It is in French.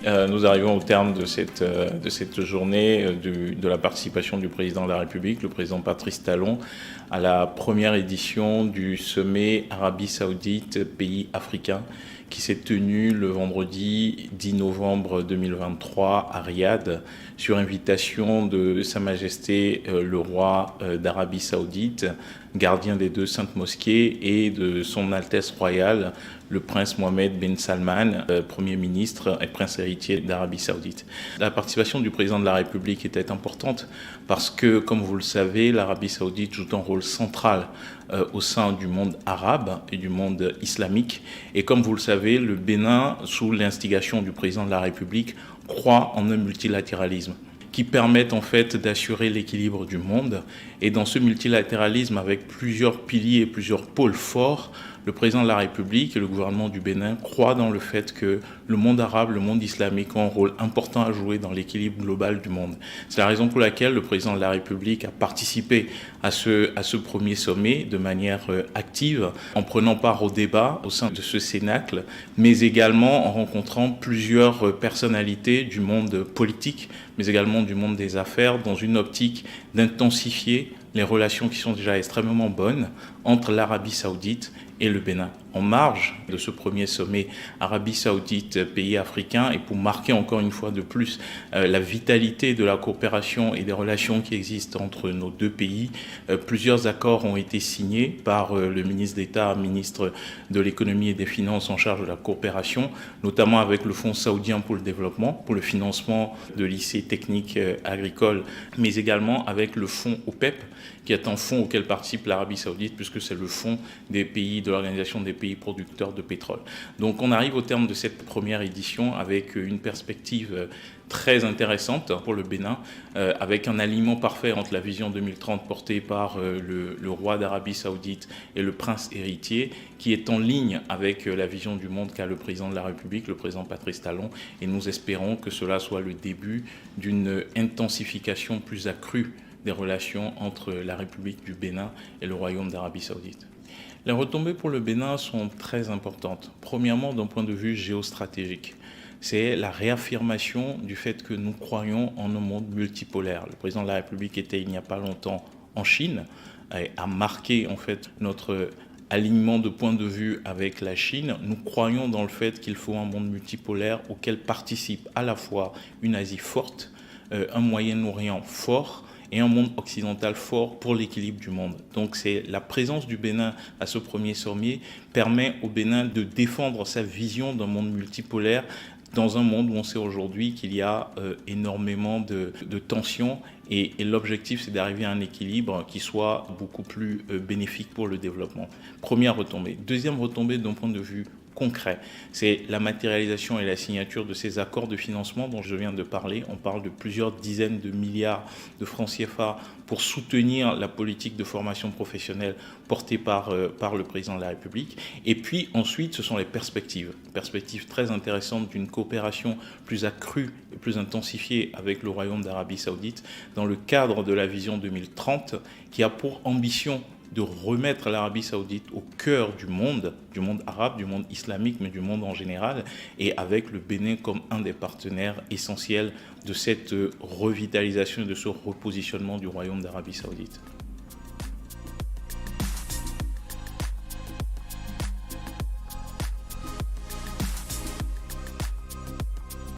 Nous arrivons au terme de cette journée de la participation du président de la République, le président Patrice Talon, à la première édition du sommet Arabie Saoudite pays africains qui s'est tenu le vendredi 10 novembre 2023 à Riyad sur invitation de Sa Majesté le roi d'Arabie Saoudite, gardien des deux saintes mosquées, et de Son Altesse royale le prince Mohammed bin Salman, Premier ministre et prince héritier d'Arabie Saoudite. La participation du président de la République était importante parce que, comme vous le savez, l'Arabie Saoudite joue un rôle central au sein du monde arabe et du monde islamique. Et comme vous le savez, le Bénin, sous l'instigation du président de la République, croit en un multilatéralisme qui permettent en fait d'assurer l'équilibre du monde. Et dans ce multilatéralisme, avec plusieurs piliers et plusieurs pôles forts, le président de la République et le gouvernement du Bénin croient dans le fait que le monde arabe, le monde islamique ont un rôle important à jouer dans l'équilibre global du monde. C'est la raison pour laquelle le président de la République a participé à ce premier sommet de manière active, en prenant part au débat au sein de ce cénacle, mais également en rencontrant plusieurs personnalités du monde politique, mais également du monde des affaires, dans une optique d'intensifier les relations qui sont déjà extrêmement bonnes entre l'Arabie Saoudite et le Bénin. En marge de ce premier sommet Arabie Saoudite, pays africain, et pour marquer encore une fois de plus la vitalité de la coopération et des relations qui existent entre nos deux pays, plusieurs accords ont été signés par le ministre d'État, ministre de l'économie et des finances en charge de la coopération, notamment avec le Fonds saoudien pour le développement, pour le financement de lycées techniques agricoles, mais également avec le fonds OPEP, qui est un fonds auquel participe l'Arabie Saoudite, puisque c'est le fonds des pays de l'Organisation des pays producteurs de pétrole. Donc on arrive au terme de cette première édition avec une perspective très intéressante pour le Bénin, avec un alignement parfait entre la vision 2030 portée par le roi d'Arabie Saoudite et le prince héritier, qui est en ligne avec la vision du monde qu'a le président de la République, le président Patrice Talon, et nous espérons que cela soit le début d'une intensification plus accrue des relations entre la République du Bénin et le Royaume d'Arabie Saoudite. Les retombées pour le Bénin sont très importantes. Premièrement, d'un point de vue géostratégique, c'est la réaffirmation du fait que nous croyons en un monde multipolaire. Le président de la République était il n'y a pas longtemps en Chine, et a marqué en fait notre alignement de point de vue avec la Chine. Nous croyons dans le fait qu'il faut un monde multipolaire auquel participe à la fois une Asie forte, un Moyen-Orient fort, et un monde occidental fort pour l'équilibre du monde. Donc c'est la présence du Bénin à ce premier sommet permet au Bénin de défendre sa vision d'un monde multipolaire dans un monde où on sait aujourd'hui qu'il y a énormément de tensions, et l'objectif c'est d'arriver à un équilibre qui soit beaucoup plus bénéfique pour le développement. Première retombée. Deuxième retombée d'un point de vue concret, c'est la matérialisation et la signature de ces accords de financement dont je viens de parler. On parle de plusieurs dizaines de milliards de francs CFA pour soutenir la politique de formation professionnelle portée par le président de la République. Et puis ensuite, ce sont les perspectives très intéressantes d'une coopération plus accrue et plus intensifiée avec le Royaume d'Arabie Saoudite dans le cadre de la vision 2030 qui a pour ambition de remettre l'Arabie Saoudite au cœur du monde arabe, du monde islamique, mais du monde en général, et avec le Bénin comme un des partenaires essentiels de cette revitalisation et de ce repositionnement du Royaume d'Arabie Saoudite.